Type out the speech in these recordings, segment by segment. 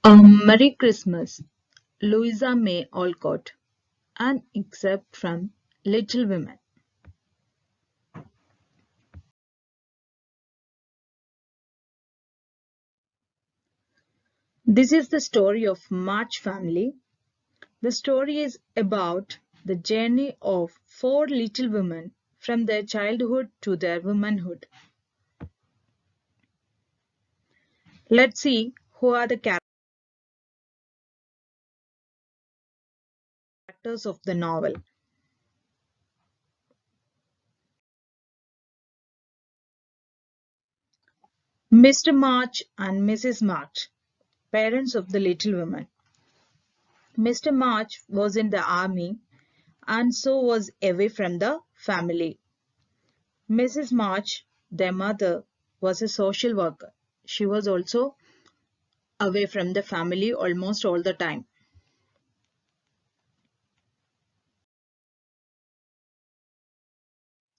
Merry Christmas, Louisa May Alcott. An excerpt from Little Women. This is the story of March family. The story is about the journey of four little women from their childhood to their womanhood. Let's see who are the characters of the novel. Mr. March and Mrs. March, parents of the little women. Mr. March was in the army and so was away from the family. Mrs. March, their mother, was a social worker. She was also away from the family almost all the time.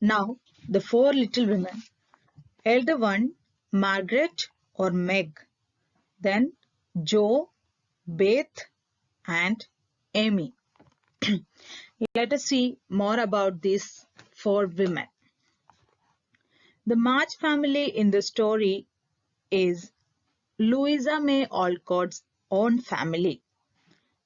Now, the four little women. Elder one, Margaret or Meg. Then Jo, Beth, and Amy. Let us see more about these four women. The March family in the story is Louisa May Alcott's own family.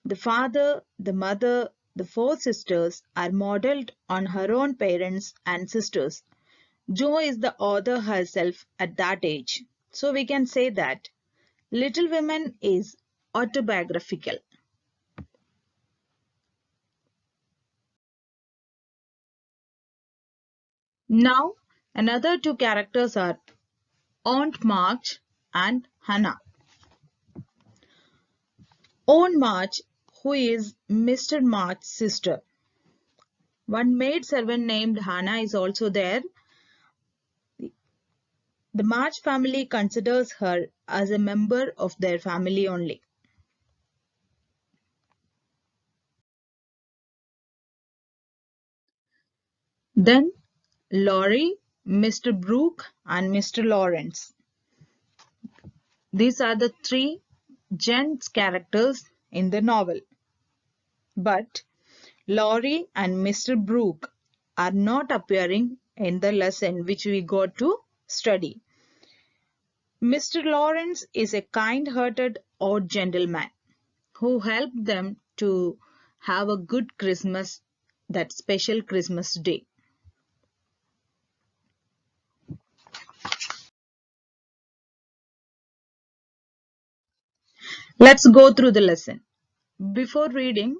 The father, the mother, the four sisters are modeled on her own parents and sisters. Jo is the author herself at that age. So we can say that Little Women is autobiographical. Now, another two characters are Aunt March and Hannah. Aunt March, who is Mr. March's sister. One maid servant named Hannah is also there. The March family considers her as a member of their family only. Then Laurie, Mr. Brooke, and Mr. Lawrence. These are the three gents characters in the novel. But Laurie and Mr. Brooke are not appearing in the lesson which we got to study. Mr. Lawrence is a kind-hearted old gentleman who helped them to have a good Christmas, that special Christmas day. Let's go through the lesson. Before reading,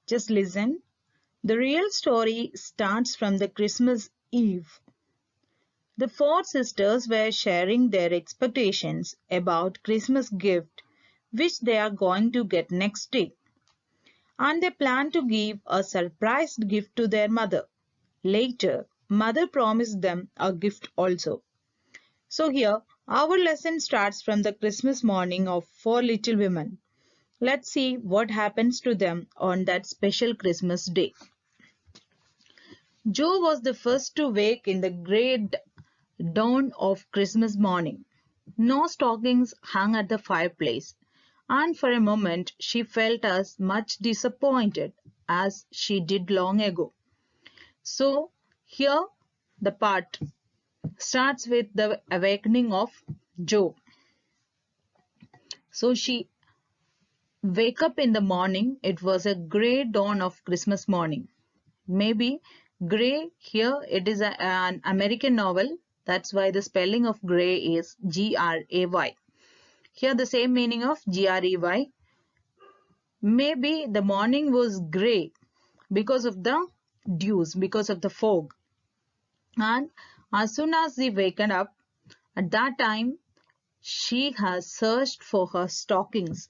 just listen. The real story starts from the Christmas Eve. The four sisters were sharing their expectations about Christmas gift which they are going to get next day. And they plan to give a surprise gift to their mother. Later, mother promised them a gift also. So here, our lesson starts from the Christmas morning of four little women. Let's see what happens to them on that special Christmas day. Jo was the first to wake in the grey dawn of Christmas morning. No stockings hung at the fireplace, and for a moment she felt as much disappointed as she did long ago. So here the part starts with the awakening of Jo. So she wake up in the morning. It was a grey dawn of Christmas morning. Maybe grey here it is an American novel. That's why the spelling of grey is Gray. Here the same meaning of Grey. Maybe the morning was grey because of the dews, because of the fog. And as soon as she wakened up, at that time she has searched for her stockings.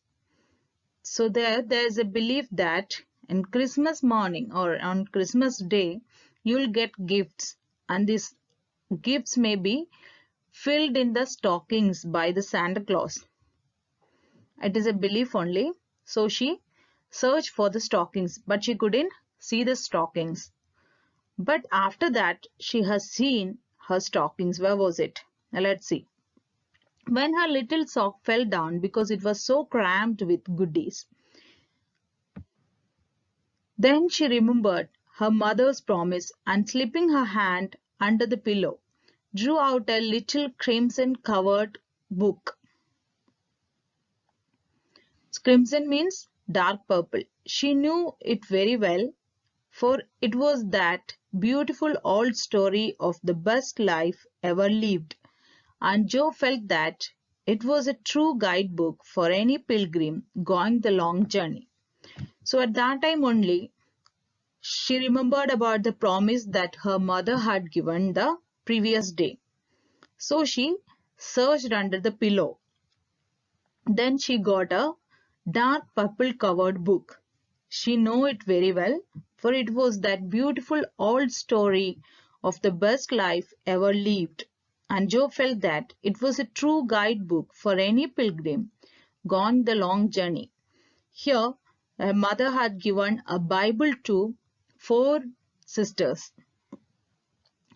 So there's a belief that in Christmas morning or on Christmas day, you'll get gifts, and these gifts may be filled in the stockings by the Santa Claus. It is a belief only. So she searched for the stockings, but she couldn't see the stockings. But after that, she has seen her stockings. Where was it? Now let's see. when her little sock fell down because it was so crammed with goodies. Then she remembered her mother's promise and slipping her hand under the pillow, drew out a little crimson covered book. Crimson means dark purple. She knew it very well, for it was that beautiful old story of the best life ever lived, and Jo felt that it was a true guidebook for any pilgrim going the long journey. So at that time only, she remembered about the promise that her mother had given the previous day. So she searched under the pillow. Then she got a dark purple covered book. She knew it very well, for it was that beautiful old story of the best life ever lived, and Jo felt that it was a true guidebook for any pilgrim gone the long journey. Here, her mother had given a Bible to four sisters.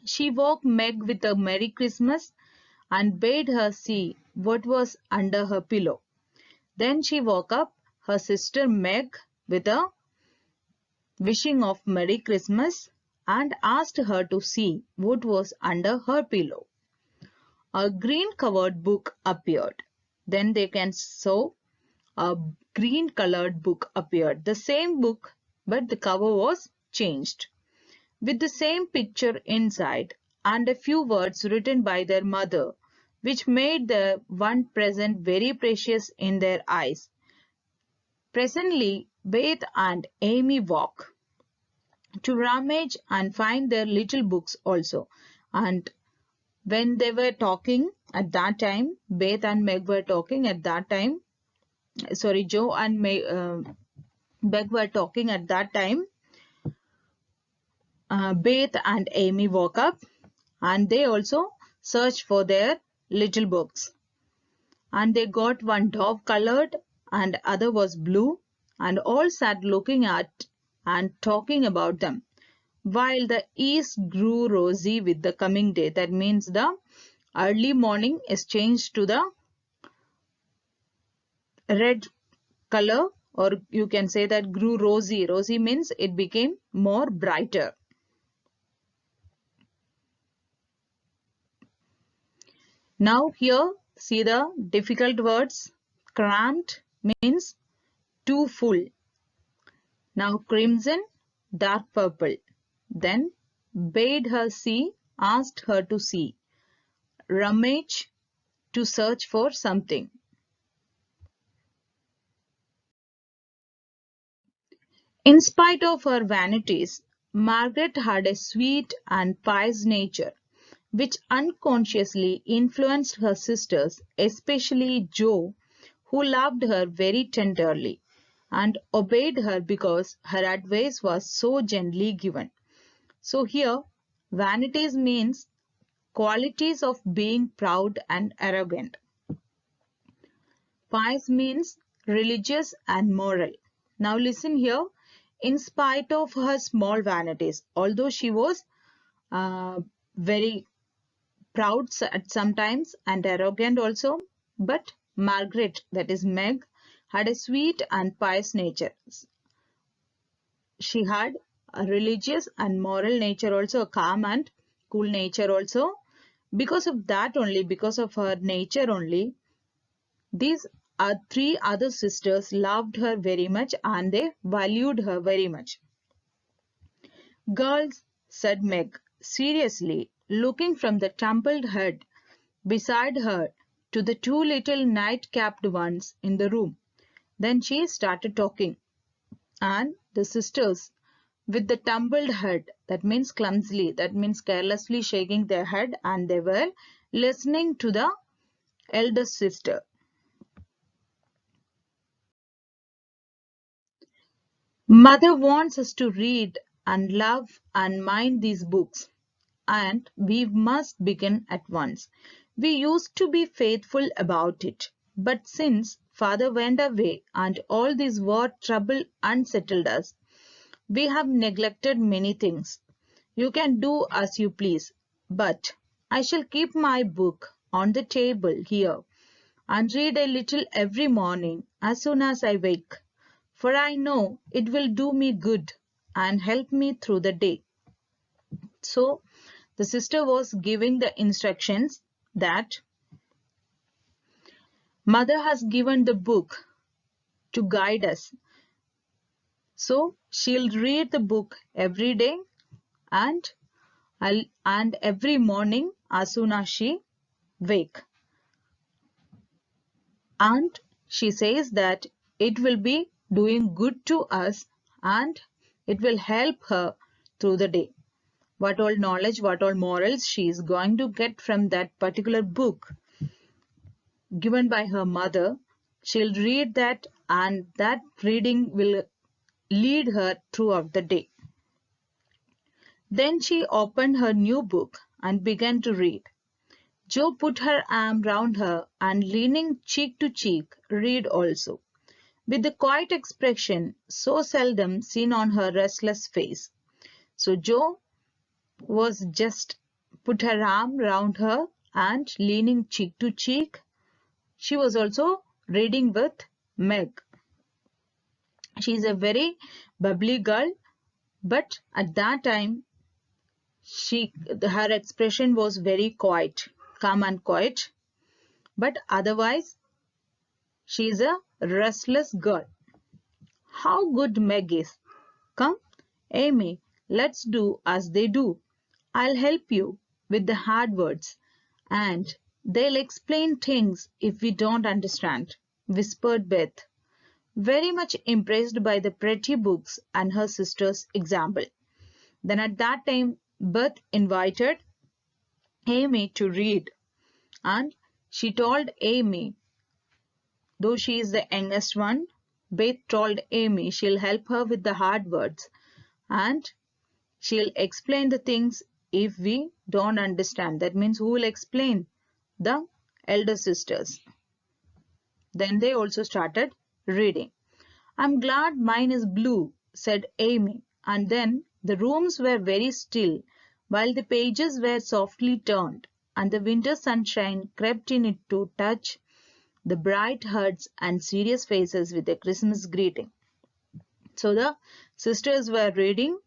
She woke Meg with a Merry Christmas and bade her see what was under her pillow. Then she woke up her sister Meg with a wishing of Merry Christmas and asked her to see what was under her pillow. A green covered book appeared. Then they can saw a green colored book appeared. The same book, but the cover was changed, with the same picture inside and a few words written by their mother, which made the one present very precious in their eyes. Presently, Beth and Amy walk to rummage and find their little books also. And when they were talking at that time, Beth and Meg were talking at that time. Sorry, Jo and Meg were talking at that time. Beth and Amy woke up and they also searched for their little books. And they got one dove colored and other was blue, and all sat looking at and talking about them. While the east grew rosy with the coming day, that means the early morning is changed to the red color, or you can say that grew rosy. Rosy means it became more brighter. Now here see the difficult words. Cramped means too full. Now crimson, dark purple. Then bade her see, asked her to see. Rummage, to search for something. In spite of her vanities, Margaret had a sweet and pious nature, which unconsciously influenced her sisters, especially Jo, who loved her very tenderly and obeyed her because her advice was so gently given. So here, vanities means qualities of being proud and arrogant. Pious means religious and moral. Now listen here. In spite of her small vanities, although she was very proud at sometimes and arrogant also, but Margaret, that is Meg, had a sweet and pious nature. She had a religious and moral nature also, a calm and cool nature also. Because of that only, because of her nature only, these three other sisters loved her very much and they valued her very much. Girls, said Meg, seriously, looking from the tumbled head beside her to the two little night-capped ones in the room. Then she started talking, and the sisters, with the tumbled head, that means clumsily, that means carelessly shaking their head, and they were listening to the eldest sister. Mother wants us to read and love and mind these books, and we must begin at once. We used to be faithful about it, but since father went away and all this war trouble unsettled us, we have neglected many things. You can do as you please, but I shall keep my book on the table here and read a little every morning as soon as I wake, for I know it will do me good and help me through the day. So the sister was giving the instructions that mother has given the book to guide us. So she'll read the book every day and and every morning as soon as she wake. And she says that it will be doing good to us and it will help her through the day. What all knowledge, what all morals she is going to get from that particular book given by her mother, she'll read that and that reading will lead her throughout the day. Then she opened her new book and began to read. Jo put her arm round her and leaning cheek to cheek, read also, with the quiet expression so seldom seen on her restless face. So Jo was just put her arm round her and leaning cheek to cheek. She was also reading with Meg. She is a very bubbly girl, but at that time her expression was very quiet, calm and quiet. But otherwise, she is a restless girl. How good Meg is! Come, Amy, let's do as they do. I'll help you with the hard words, and they'll explain things if we don't understand, whispered Beth, very much impressed by the pretty books and her sister's example. Then at that time, Beth invited Amy to read, and she told Amy, though she is the youngest one, Beth told Amy she'll help her with the hard words and she'll explain the things if we don't understand. That means who will explain? The elder sisters. Then they also started reading. I'm glad mine is blue, said Amy, and then the rooms were very still while the pages were softly turned and the winter sunshine crept in it to touch the bright hearts and serious faces with a Christmas greeting. So the sisters were reading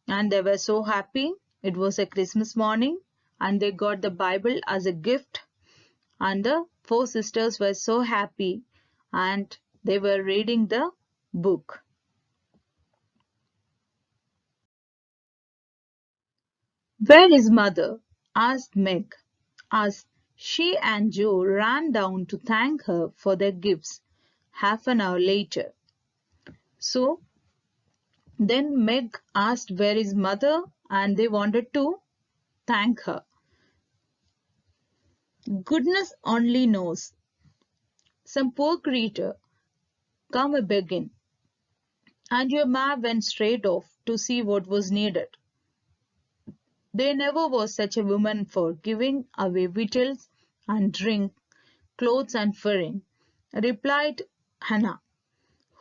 and they were so happy. It was a Christmas morning and they got the Bible as a gift. And the four sisters were so happy and they were reading the book. Where is mother? Asked Meg, as she and Jo ran down to thank her for their gifts half an hour later. So then Meg asked where is mother and they wanted to thank her. Goodness only knows. Some poor creature come a begging, and your ma went straight off to see what was needed. There never was such a woman for giving away victuals and drink, clothes and furring, replied Hannah,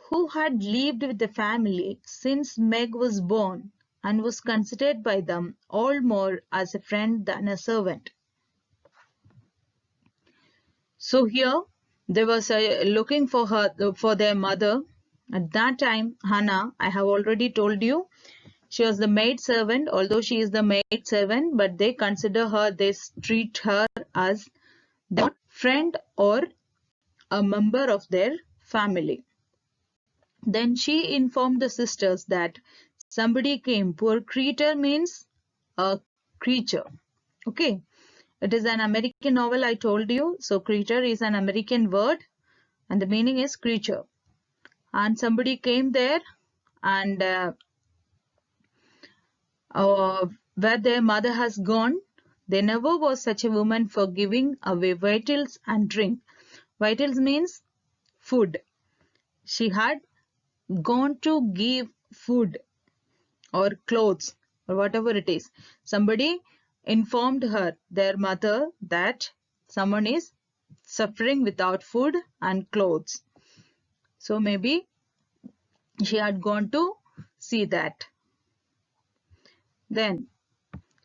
who had lived with the family since Meg was born and was considered by them all more as a friend than a servant. So here they were looking for their mother. At that time, Hannah, I have already told you, she was the maid servant, although she is the maid servant, but they consider her, they treat her as their friend or a member of their family. Then she informed the sisters that somebody came. Poor creature means a creature. Okay. It is an American novel, I told you. So creature is an American word and the meaning is creature. And somebody came there and where their mother has gone, there never was such a woman for giving away victuals and drink. Victuals means food. She had gone to give food or clothes or whatever it is. Somebody informed her, their mother, that someone is suffering without food and clothes. So maybe she had gone to see that. Then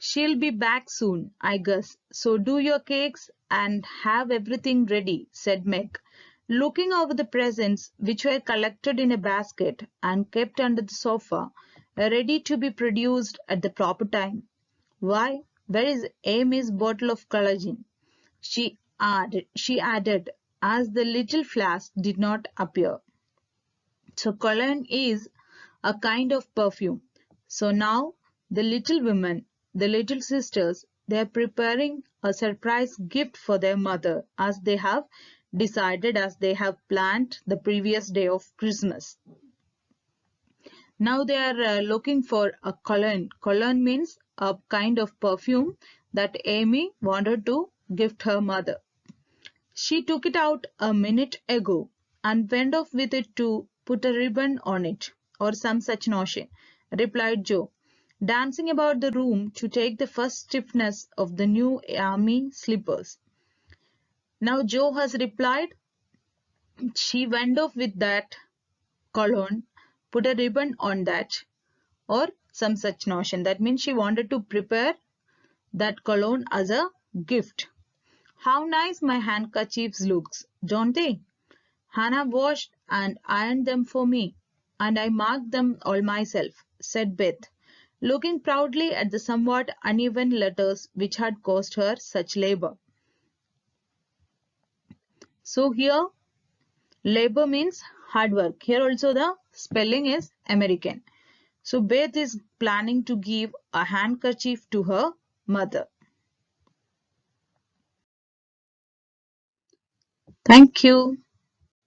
She'll be back soon, I guess, so do your cakes and have everything ready, said Meg, looking over the presents which were collected in a basket and kept under the sofa, ready to be produced at the proper time. Why, where is Amy's bottle of collagen? She added, as the little flask did not appear. So cologne is a kind of perfume. So now the little women, the little sisters, they are preparing a surprise gift for their mother as they have decided, as they have planned the previous day of Christmas. Now they are looking for a cologne. Cologne means a kind of perfume that Amy wanted to gift her mother. She took it out a minute ago and went off with it to put a ribbon on it, or some such notion, replied Joe, dancing about the room to take the first stiffness of the new army slippers. Now Joe has replied, she went off with that cologne, put a ribbon on that, or some such notion. That means she wanted to prepare that cologne as a gift. How nice my handkerchiefs looks, don't they? Hannah washed and ironed them for me, and I marked them all myself, said Beth, looking proudly at the somewhat uneven letters which had cost her such labor. So here, labor means hard work. Here also the spelling is American. So Beth is planning to give a handkerchief to her mother. Thank you.